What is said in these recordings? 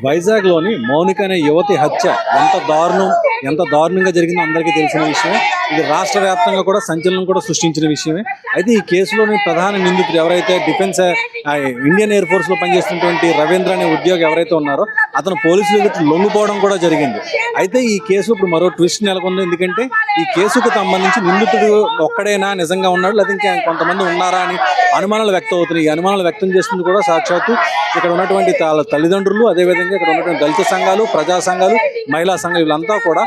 వైజాగ్లోని మౌనిక అనే యువతి హత్య ఎంత దారుణంగా జరిగిందో అందరికీ తెలిసిన విషయమే. ఇది రాష్ట్ర వ్యాప్తంగా కూడా సంచలనం కూడా సృష్టించిన విషయమే. అయితే ఈ కేసులోని ప్రధాన నిందితుడు ఎవరైతే ఇండియన్ ఎయిర్ ఫోర్స్ లో పనిచేస్తున్నటువంటి రవీంద్ర అనే ఉద్యోగి ఎవరైతే ఉన్నారో అతను పోలీసులు ఎదుటి లొంగిపోవడం కూడా జరిగింది. అయితే ఈ కేసు ఇప్పుడు మరో ట్విస్ట్ నెలకొంది. ఎందుకంటే ఈ కేసుకు సంబంధించి నిందితుడు ఒక్కడైనా నిజంగా ఉన్నాడు, లేదా ఇంకా కొంతమంది ఉన్నారా అని అనుమానాలు వ్యక్తం అవుతున్నాయి. ఈ అనుమానాలు వ్యక్తం చేస్తుంది కూడా సాక్షాత్తు ఇక్కడ ఉన్నటువంటి తల్లిదండ్రులు, అదేవిధంగా ఇక్కడ ఉన్నటువంటి దళిత సంఘాలు, ప్రజా సంఘాలు, మహిళా సంఘాలు, వీళ్ళంతా కూడా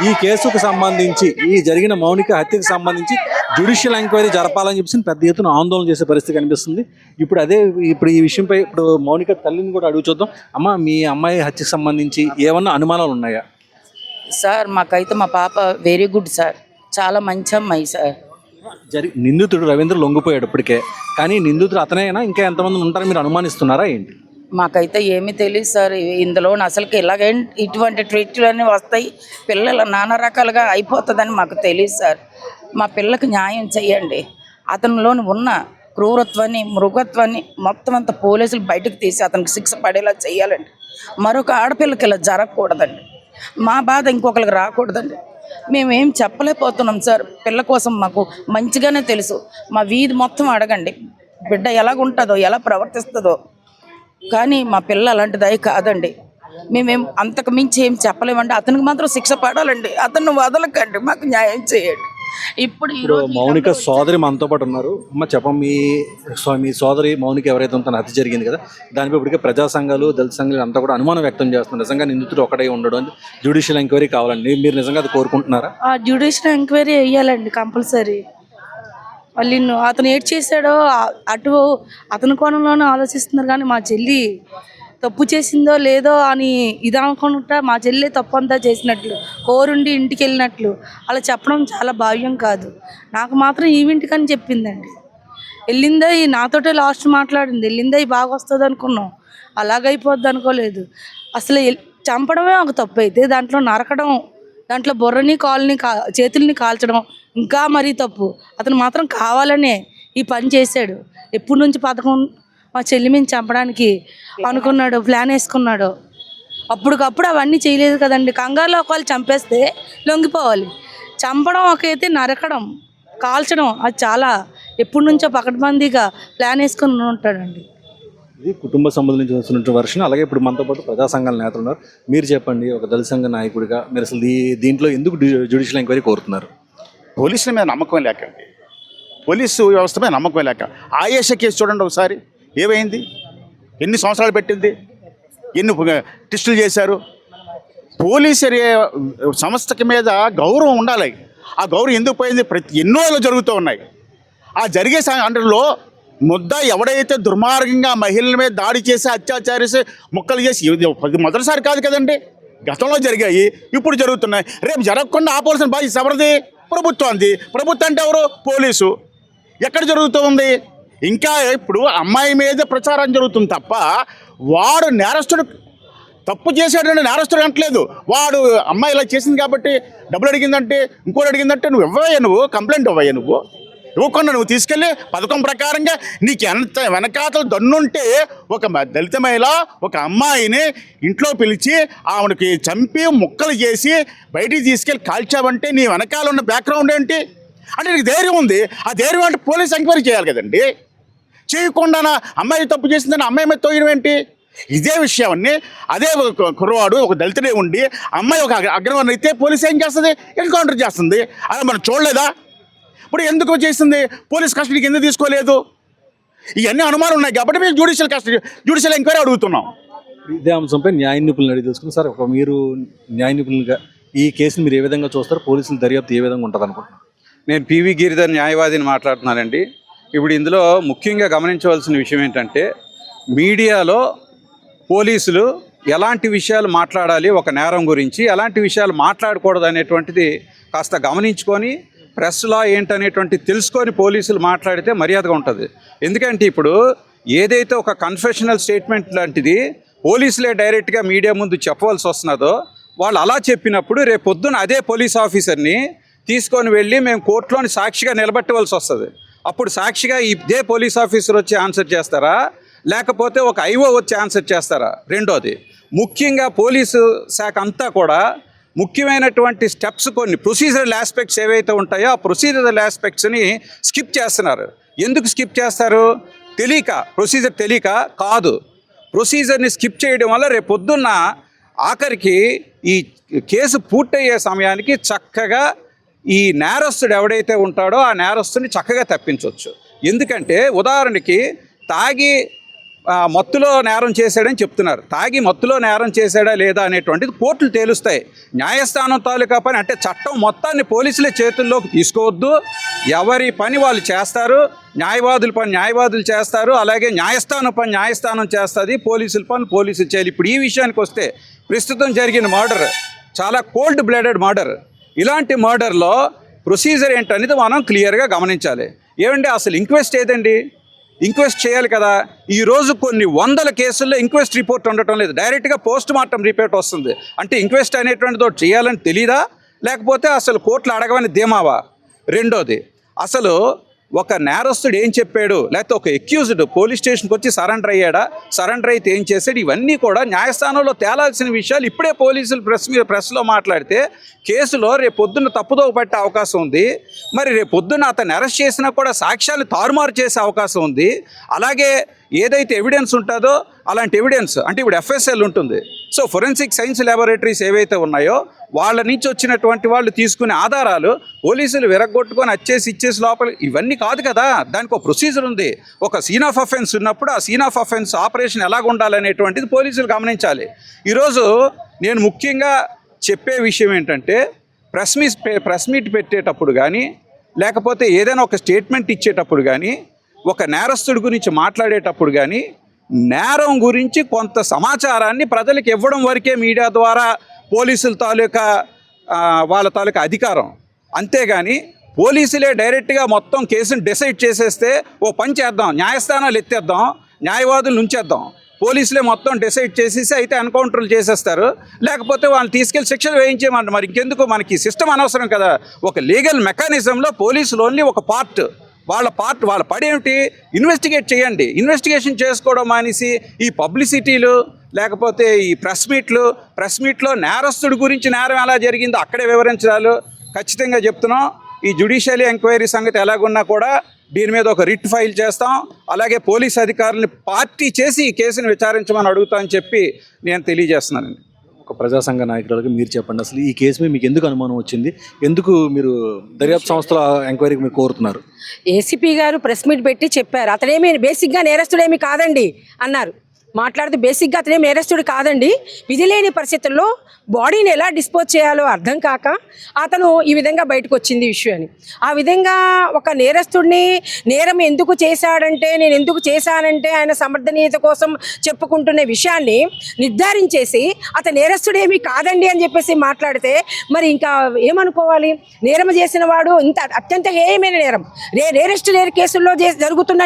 ఈ కేసుకు సంబంధించి, ఈ జరిగిన మౌనిక హత్యకు సంబంధించి జ్యుడిషియల్ ఎంక్వైరీ జరపాలని చెప్పేసి పెద్ద ఎత్తున ఆందోళన చేసే పరిస్థితి కనిపిస్తుంది. ఇప్పుడు ఈ విషయంపై ఇప్పుడు మౌనిక తల్లిని కూడా అడుగు చూద్దాం. అమ్మ, మీ అమ్మాయి హత్యకు సంబంధించి ఏమన్నా అనుమానాలు ఉన్నాయా? సార్ మాకైతే మా పాప వెరీ గుడ్ సార్, చాలా మంచి అమ్మాయి సార్. నిందితుడు రవీంద్ర లొంగిపోయాడు ఇప్పటికే, కానీ నిందితుడు అతనైనా ఇంకా ఎంతమంది ఉంటారని మీరు అనుమానిస్తున్నారా ఏంటి? మాకైతే ఏమీ తెలియదు సార్. ఇందులో అసలుకి ఇలాగే ఇటువంటి ట్రీట్లు అన్నీ వస్తాయి, పిల్లలు నానా రకాలుగా అయిపోతుందని మాకు తెలియదు సార్. మా పిల్లకి న్యాయం చెయ్యండి. అతనిలోని ఉన్న క్రూరత్వాన్ని, మృగత్వాన్ని మొత్తం అంతా పోలీసులు బయటకు తీసి అతనికి శిక్ష పడేలా చెయ్యాలండి. మరొక ఆడపిల్లకి ఇలా జరగకూడదండి. మా బాధ ఇంకొకరికి రాకూడదండి. మేమేం చెప్పలేకపోతున్నాం సార్. పిల్ల కోసం మాకు మంచిగానే తెలుసు. మా వీధి మొత్తం అడగండి, బిడ్డ ఎలాగుంటుందో, ఎలా ప్రవర్తిస్తుందో. కానీ మా పిల్ల అలాంటిది కాదండి. మేమేం అంతకు మించి ఏం చెప్పలేమండి. అతనికి మాత్రం శిక్ష పడాలండి. అతన్ని వదలకండి, మాకు న్యాయం చేయండి. ఇప్పుడు మౌనిక సోదరి మనతో పాటు ఉన్నారు. అమ్మ చెప్పండి, మీ సోదరి మౌనిక ఎవరైతే ఉందో హత్య జరిగింది కదా, దానిపై ఇప్పటికే ప్రజా సంఘాలు, దళిత సంఘాలు అంతా కూడా అనుమానం వ్యక్తం చేస్తున్నారు. నిజంగా నిందితుడు ఒకటే ఉండడం, జ్యుడిషియల్ ఎంక్వైరీ కావాలండి. మీరు నిజంగా అది కోరుకుంటున్నారా? జ్యుడిషియల్ ఎంక్వైరీ వేయాలండి కంపల్సరీ. వాళ్ళు అతను ఏడ్ చేశాడో అటు అతని కోణంలోనే ఆలోచిస్తున్నారు. కానీ మా చెల్లి తప్పు చేసిందో లేదో అని ఇది అనుకుంటా మా చెల్లి తప్పు అంతా చేసినట్లు, కోరుండి ఇంటికి వెళ్ళినట్లు అలా చెప్పడం చాలా భావ్యం కాదు. నాకు మాత్రం ఈవెంట్కని చెప్పిందండి. వెళ్ళిందా నాతోటే లాస్ట్ మాట్లాడింది. వెళ్ళిందా బాగా వస్తుంది అనుకున్నాం, అలాగైపోద్ది అనుకోలేదు. అసలు చంపడమే ఒక తప్పు అయితే దాంట్లో నరకడం, దాంట్లో బుర్రని కాళ్ళని చేతుల్ని కాల్చడం ఇంకా మరీ తప్పు. అతను మాత్రం కావాలనే ఈ పని చేశాడు. ఎప్పటి నుంచి పథకం మా చెల్లి మీద చంపడానికి అనుకున్నాడు, ప్లాన్ వేసుకున్నాడు. అప్పటికప్పుడు అవన్నీ చేయలేదు కదండి. కంగారులో ఒకవేళ చంపేస్తే లొంగిపోవాలి. చంపడం ఒకైతే, నరకడం, కాల్చడం అది చాలా ఎప్పటి నుంచో పకడ్బందీగా ప్లాన్ వేసుకుని ఉంటాడండి. ఇది కుటుంబ సంబంధం నుంచి వస్తున్నటువంటి వర్షన్. అలాగే ఇప్పుడు మనతో పాటు ప్రజా సంఘాల నేతలు ఉన్నారు. మీరు చెప్పండి, ఒక దళిత సంఘ నాయకుడిగా మీరు అసలు దీంట్లో ఎందుకు జ్యుడిషియల్ ఎంక్వైరీ కోరుతున్నారు? పోలీసుల మీద నమ్మకం లేకండి, పోలీసు వ్యవస్థ మీద నమ్మకం లేక. ఆయేష కేసు చూడండి ఒకసారి, ఏమైంది, ఎన్ని సంవత్సరాలు పెట్టింది, ఎన్ని టెస్టులు చేశారు. పోలీసు సంస్థకి మీద గౌరవం ఉండాలి. ఆ గౌరవం ఎందుకు పోయింది? ఎన్నో జరుగుతూ ఉన్నాయి. ఆ జరిగే అండర్లో ముద్ద ఎవడైతే దుర్మార్గంగా మహిళల మీద దాడి చేసి అత్యాచారేసి ముక్కలు చేసి, ఇది మొదటిసారి కాదు కదండి, గతంలో జరిగాయి, ఇప్పుడు జరుగుతున్నాయి. రేపు జరగకుండా ఆపోవాల్సిన బాధ్యత ఎవరిది? ప్రభుత్వానికి. ప్రభుత్వం అంటే ఎవరు? పోలీసు. ఎక్కడ జరుగుతూ ఉంది? ఇంకా ఇప్పుడు అమ్మాయి మీద ప్రచారం జరుగుతుంది తప్ప వాడు నేరస్తుడు, తప్పు చేశాడంటే నేరస్తుడు అంటలేదు. వాడు అమ్మాయి ఇలా చేసింది కాబట్టి డబ్బులు అడిగిందంటే, ఇంకోటి అడిగిందంటే నువ్వు ఇవ్వవయ్యా, నువ్వు కంప్లైంట్ ఇవ్వయ్యా, నువ్వు ఇవ్వకుండా నువ్వు తీసుకెళ్ళి పథకం ప్రకారంగా నీకు ఎంత వెనకాతలు దన్నుంటే ఒక దళిత మహిళ ఒక అమ్మాయిని ఇంట్లో పిలిచి ఆవిడకి చంపి ముక్కలు చేసి బయటికి తీసుకెళ్ళి కాల్చావంటే నీ వెనకాల ఉన్న బ్యాక్గ్రౌండ్ ఏంటి? అంటే నీకు ధైర్యం ఉంది. ఆ ధైర్యం అంటే పోలీస్ ఎంక్వైరీ చేయాలి కదండి. చేయకుండా అమ్మాయి తప్పు చేసిందని అమ్మాయి మీద తోయడం ఏంటి? ఇదే విషయాన్ని అదే కుర్రవాడు ఒక దళితుడే ఉండి అమ్మాయి ఒక అగ్రవర్ణ అయితే పోలీస్ ఏం చేస్తుంది? ఎన్కౌంటర్ చేస్తుంది. అలా మనం చూడలేదా? ఇప్పుడు ఎందుకు చేసింది? పోలీస్ కస్టడీకి ఎందుకు తీసుకోలేదు? ఇవన్నీ అనుమానం ఉన్నాయి కాబట్టి మేము జ్యుడిషియల్ ఎంక్వైరీ అడుగుతున్నాం. ఇదే అంశంపై న్యాయ నిపుణులు అడిగి తెలుసుకుని, సార్ మీరు న్యాయ నిపుణులుగా ఈ కేసుని మీరు ఏ విధంగా చూస్తారు? పోలీసుల దర్యాప్తు ఏ విధంగా ఉంటుంది అనుకుంటున్నారు? నేను పివి గిరిధర్ న్యాయవాదిని మాట్లాడుతున్నానండి. ఇప్పుడు ఇందులో ముఖ్యంగా గమనించవలసిన విషయం ఏంటంటే, మీడియాలో పోలీసులు ఎలాంటి విషయాలు మాట్లాడాలి, ఒక నేరం గురించి ఎలాంటి విషయాలు మాట్లాడకూడదు అనేటువంటిది కాస్త గమనించుకొని, ప్రెస్ లా ఏంటనేటువంటి తెలుసుకొని పోలీసులు మాట్లాడితే మర్యాదగా ఉంటుంది. ఎందుకంటే ఇప్పుడు ఏదైతే ఒక కన్ఫెషనల్ స్టేట్మెంట్ లాంటిది పోలీసులే డైరెక్ట్గా మీడియా ముందు చెప్పవలసి వస్తున్నదో, వాళ్ళు అలా చెప్పినప్పుడు రేపు పొద్దున అదే పోలీస్ ఆఫీసర్ని తీసుకొని వెళ్ళి మేము కోర్టులోని సాక్షిగా నిలబెట్టవలసి వస్తుంది. అప్పుడు సాక్షిగా ఇదే పోలీస్ ఆఫీసర్ వచ్చి ఆన్సర్ చేస్తారా, లేకపోతే ఒక ఐఓ వచ్చి ఆన్సర్ చేస్తారా? రెండోది, ముఖ్యంగా పోలీసు శాఖ అంతా కూడా ముఖ్యమైనటువంటి స్టెప్స్ కొన్ని ప్రొసీజరల్ ఆస్పెక్ట్స్ ఏవైతే ఉంటాయో ఆ ప్రొసీజరల్ ఆస్పెక్ట్స్ని స్కిప్ చేస్తున్నారు. ఎందుకు స్కిప్ చేస్తారు? తెలియక, ప్రొసీజర్ తెలియక కాదు. ప్రొసీజర్ని స్కిప్ చేయడం వల్ల రేపు పొద్దున్న ఆఖరికి ఈ కేసు పూర్తయ్యే సమయానికి చక్కగా ఈ నేరస్తుడు ఎవడైతే ఉంటాడో ఆ నేరస్తుని చక్కగా తప్పించవచ్చు. ఎందుకంటే ఉదాహరణకి తాగి మత్తులో నేరం చేశాడని చెప్తున్నారు. తాగి మత్తులో నేరం చేశాడా లేదా అనేటువంటిది కోర్టులు తేలుస్తాయి. న్యాయస్థానం తాలూకా పని అంటే చట్టం మొత్తాన్ని పోలీసులే చేతుల్లోకి తీసుకోవద్దు. ఎవరి పని వాళ్ళు చేస్తారు. న్యాయవాదుల పని న్యాయవాదులు చేస్తారు, అలాగే న్యాయస్థానం పని న్యాయస్థానం చేస్తుంది, పోలీసుల పని పోలీసులు చేయాలి. ఇప్పుడు ఈ విషయానికి వస్తే ప్రస్తుతం జరిగిన మర్డర్ చాలా కోల్డ్ బ్లడెడ్ మర్డర్. ఇలాంటి మర్డర్లో ప్రొసీజర్ ఏంటనేది మనం క్లియర్గా గమనించాలి. ఏమండి అసలు ఇంక్వెస్ట్ ఏదండి? ఇంక్వెస్ట్ చేయాలి కదా. ఈరోజు కొన్ని వందల కేసుల్లో ఇంక్వెస్ట్ రిపోర్ట్ ఉండటం లేదు, డైరెక్ట్గా పోస్ట్ మార్టం రిపోర్ట్ వస్తుంది. అంటే ఇంక్వెస్ట్ అనేటువంటిది ఒకటి చేయాలని తెలీదా, లేకపోతే అసలు కోర్టులు అడగవని ధీమావా? రెండోది, అసలు ఒక నేరస్తుడు ఏం చెప్పాడు, లేకపోతే ఒక అక్యూజ్డ్ పోలీస్ స్టేషన్కి వచ్చి సరెండర్ అయ్యాడా, సరెండర్ అయితే ఏం చేశాడు, ఇవన్నీ కూడా న్యాయస్థానంలో తేలాల్సిన విషయాలు. ఇప్పుడే పోలీసులు ప్రెస్లో మాట్లాడితే కేసులో రేపు పొద్దున్న తప్పుదోవ పట్టే అవకాశం ఉంది. మరి రేపు పొద్దున్న అతను అరెస్ట్ చేసినా కూడా సాక్ష్యాలు తారుమారు చేసే అవకాశం ఉంది. అలాగే ఏదైతే ఎవిడెన్స్ ఉంటుందో అలాంటి ఎవిడెన్స్ అంటే ఇప్పుడు FSL ఉంటుంది. సో ఫొరెన్సిక్ సైన్స్ ల్యాబొరేటరీస్ ఏవైతే ఉన్నాయో వాళ్ళ నుంచి వచ్చినటువంటి వాళ్ళు తీసుకునే ఆధారాలు పోలీసులు విరగొట్టుకొని ఇచ్చేసి లోపల ఇవన్నీ కాదు కదా. దానికి ఒక ప్రొసీజర్ ఉంది. ఒక సీన్ ఆఫ్ అఫెన్స్ ఉన్నప్పుడు ఆ సీన్ ఆఫ్ అఫెన్స్ ఆపరేషన్ ఎలాగ ఉండాలనేటువంటిది పోలీసులు గమనించాలి. ఈరోజు నేను ముఖ్యంగా చెప్పే విషయం ఏంటంటే ప్రెస్ మీట్ పెట్టేటప్పుడు కానీ, లేకపోతే ఏదైనా ఒక స్టేట్మెంట్ ఇచ్చేటప్పుడు కానీ, ఒక నేరస్తుడి గురించి మాట్లాడేటప్పుడు కానీ, నేరం గురించి కొంత సమాచారాన్ని ప్రజలకు ఇవ్వడం వరకే మీడియా ద్వారా పోలీసుల తాలూకా వాళ్ళ తాలూకా అధికారం. అంతేగాని పోలీసులే డైరెక్ట్గా మొత్తం కేసును డిసైడ్ చేసేస్తే ఓ పని చేద్దాం, న్యాయస్థానాలు ఎత్తేద్దాం, న్యాయవాదులు ఉంచేద్దాం, పోలీసులే మొత్తం డిసైడ్ చేసేసి అయితే ఎన్కౌంటర్లు చేసేస్తారు, లేకపోతే వాళ్ళని తీసుకెళ్లి శిక్షలు వేయించేయమంటారు. మరి ఇంకెందుకు, మనకి సిస్టమ్ అనవసరం కదా. ఒక లీగల్ మెకానిజంలో పోలీసులు ఓన్లీ ఒక పార్ట్. వాళ్ళ పడేమిటి, ఇన్వెస్టిగేట్ చేయండి. ఇన్వెస్టిగేషన్ చేసుకోవడం మానేసి ఈ పబ్లిసిటీలు, లేకపోతే ఈ ప్రెస్ మీట్లో నేరస్తుడి గురించి నేరం ఎలా జరిగిందో అక్కడే వివరించాలి. ఖచ్చితంగా చెప్తున్నాం, ఈ జ్యుడిషియల్ ఎంక్వైరీ సంగతి ఎలాగున్నా కూడా దీని మీద ఒక రిట్ ఫైల్ చేస్తాం. అలాగే పోలీస్ అధికారులని పార్టీ చేసి ఈ కేసును విచారించమని అడుగుతామని చెప్పి నేను తెలియజేస్తున్నానండి. ఒక ప్రజా సంఘ నాయకురాలుగా మీరు చెప్పండి, అసలు ఈ కేసు మీద మీకు ఎందుకు అనుమానం వచ్చింది? ఎందుకు మీరు దర్యాప్తు సంస్థల ఎంక్వైరీకి మీరు కోరుతున్నారు? ఏసీపీ గారు ప్రెస్ మీట్ పెట్టి చెప్పారు, అతనేమి బేసిక్గా నేరస్తుడేమి కాదండి అన్నారు. మాట్లాడితే బేసిక్గా అతనేమి నేరస్తుడు కాదండి, విధి లేని పరిస్థితుల్లో బాడీని ఎలా డిస్పోజ్ చేయాలో అర్థం కాక అతను ఈ విధంగా బయటకు వచ్చింది విషయం అని. ఆ విధంగా ఒక నేరస్తుడిని నేరం ఎందుకు చేశాడంటే, నేను ఎందుకు చేశానంటే ఆయన సమర్థనీయత కోసం చెప్పుకుంటున్న విషయాన్ని నిర్ధారించేసి అతను నేరస్తుడేమి కాదండి అని చెప్పేసి మాట్లాడితే మరి ఇంకా ఏమనుకోవాలి? నేరం చేసిన వాడు ఇంత అత్యంత హేయమైన నేరం, రేరెస్ట్ రేర్ కేసుల్లో జరుగుతున్న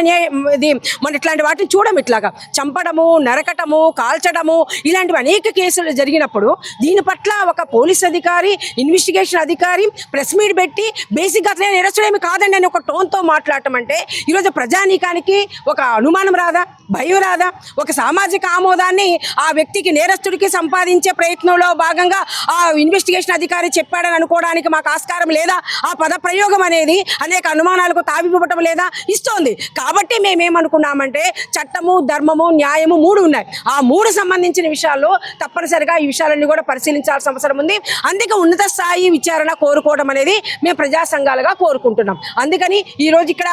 ఇది మన ఇట్లాంటి వాటిని చూడము. ఇట్లాగా చంపడము, నరకటము, కాల్చడము ఇలాంటివి అనేక కేసులు జరిగినప్పుడు దీని పట్ల ఒక పోలీస్ అధికారి, ఇన్వెస్టిగేషన్ అధికారి ప్రెస్ మీట్ పెట్టి బేసిక్గా అతనే నేరస్తుడేమి కాదండి అని ఒక టోన్తో మాట్లాడటం అంటే ఈరోజు ప్రజానీకానికి ఒక అనుమానం రాదా, భయం రాదా? ఒక సామాజిక ఆమోదాన్ని ఆ వ్యక్తికి, నేరస్తుడికి సంపాదించే ప్రయత్నంలో భాగంగా ఆ ఇన్వెస్టిగేషన్ అధికారి చెప్పాడని అనుకోవడానికి మాకు ఆస్కారం లేదా? ఆ పద ప్రయోగం అనేది అనేక అనుమానాలకు తావివ్వటం లేదా? ఇస్తోంది. కాబట్టి మేమేమనుకున్నామంటే చట్టము, ధర్మము, న్యాయము మూడు ఉన్నాయి. ఆ మూడు సంబంధించిన విషయాల్లో తప్పనిసరిగా ఈ విషయాలన్నీ కూడా పరిశీలించాల్సిన అవసరం ఉంది. అందుకే ఉన్నత స్థాయి విచారణ కోరుకోవడం అనేది మేము ప్రజా సంఘాలుగా కోరుకుంటున్నాం. అందుకని ఈ రోజు ఇక్కడ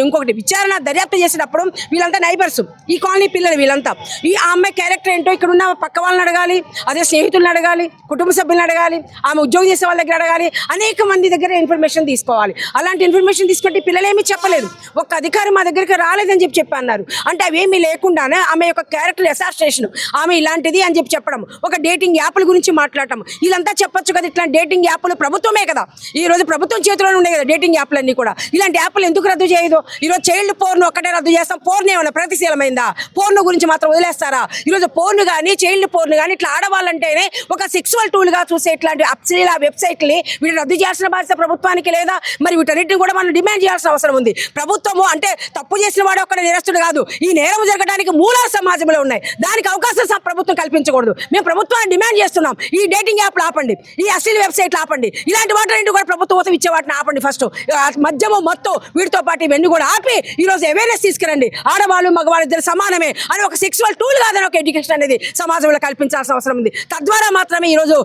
ఇంకొకటి విచారణ దర్యాప్తు చేసినప్పుడు వీళ్ళంతా నైబర్స్, ఈ కాలనీ పిల్లలు, వీళ్ళంతా ఈ అమ్మాయి క్యారెక్టర్ ఏంటో ఇక్కడ ఉన్న పక్క వాళ్ళని అడగాలి, అదే స్నేహితులను అడగాలి, కుటుంబ సభ్యులను అడగాలి, ఆమె ఉద్యోగం చేసే వాళ్ళ దగ్గర అడగాలి, అనేక మంది దగ్గర ఇన్ఫర్మేషన్ తీసుకోవాలి. అలాంటి ఇన్ఫర్మేషన్ తీసుకుంటే పిల్లలేమీ చెప్పలేదు. ఒక్క అధికారి మా దగ్గరికి రాలేదని చెప్పి అన్నారు. అంటే అవేమీ లేకుండానే ఆమె యొక్క క్యారెక్టర్ అసాసినేషన్, ఆమె ఇలాంటిది అని చెప్పడం, ఒక డేటింగ్ యాప్ల గురించి మాట్లాడటం, వీళ్ళంతా చెప్పొచ్చు కదా. ఇట్లాంటి డేటింగ్ యాప్లు ప్రభుత్వమే కదా, ఈ రోజు ప్రభుత్వం చేతిలోనే ఉన్నాయి కదా డేటింగ్ యాప్లన్నీ కూడా. ఇలాంటి యాప్లు ఎందుకు రద్దు చేయదు? ఈరోజు చైల్డ్ పోర్న్ ఒక్కటే రద్దు చేస్తాం, పోర్న్ ఏమన్నా ప్రగతిశీలమైందా? పోర్న్ గురించి మాత్రం వదిలేస్తారా? ఈరోజు పోర్న్ కానీ, చైల్డ్ పోర్న్ కానీ ఇట్లా ఆడవాళ్ళంటేనే ఒక సెక్సువల్ టూల్గా చూసే ఇట్లాంటి అశ్లీల వెబ్సైట్ని వీటి రద్దు చేయాల్సిన బాధ్యత ప్రభుత్వానికి లేదా? మరి వీటన్నిటిని కూడా మనం డిమాండ్ చేయాల్సిన అవసరం ఉంది. ప్రభుత్వము అంటే తప్పు చేసిన వాడు ఒక్కడ నేరస్తుడు కాదు, ఈ నేరం జరగడానికి మూల సమాజం టైంలో ఉన్నాయి. దానికి అవకాశం ప్రభుత్వం కల్పించకూడదు. మేము ప్రభుత్వాన్ని డిమాండ్ చేస్తున్నాం. ఈ డేటింగ్ యాప్లు ఆపండి, ఈ అశ్లీల వెబ్సైట్లు ఆపండి, ఇలాంటి వాటిని కూడా ప్రభుత్వం ఇచ్చే వాటిని ఆపండి. ఫస్ట్ మద్యము మొత్తం వీటితో పాటు ఇవన్నీ కూడా ఆపి ఈరోజు అవేర్నెస్ తీసుకురండి. ఆడవాళ్ళు మగవాళ్ళు ఇద్దరు సమానమే అని ఒక సెక్సువల్ టూల్ కాదని ఒక ఎడ్యుకేషన్ అనేది సమాజంలో కల్పించాల్సిన అవసరం ఉంది. తద్వారా మాత్రమే ఈరోజు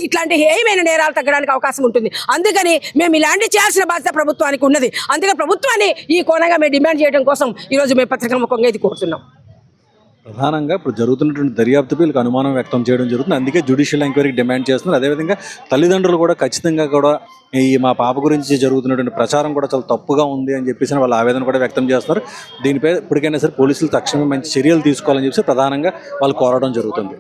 ఇట్లాంటి ఏమైనా నేరాలు తగ్గడానికి అవకాశం ఉంటుంది. అందుకని మేము ఇలాంటి చేయాల్సిన బాధ్యత ప్రభుత్వానికి ఉన్నది. అందుకని ప్రభుత్వాన్ని ఈ కోణంగా మేము డిమాండ్ చేయడం కోసం ఈరోజు మేము పత్రికాముఖంగా ఇది కోరుతున్నాం. ప్రధానంగా ఇప్పుడు జరుగుతున్నటువంటి దర్యాప్తుపై వీళ్ళకి అనుమానం వ్యక్తం చేయడం జరుగుతుంది. అందుకే జ్యుడిషియల్ ఎంక్వైరీకి డిమాండ్ చేస్తున్నారు. అదేవిధంగా తల్లిదండ్రులు కూడా ఖచ్చితంగా కూడా ఈ మా పాప గురించి జరుగుతున్నటువంటి ప్రచారం కూడా చాలా తప్పుగా ఉంది అని చెప్పేసి వాళ్ళ ఆవేదన కూడా వ్యక్తం చేస్తున్నారు. దీనిపై ఇప్పటికైనా సరే పోలీసులు తక్షణమే మంచి చర్యలు తీసుకోవాలని చెప్పి ప్రధానంగా వాళ్ళు కోరడం జరుగుతుంది.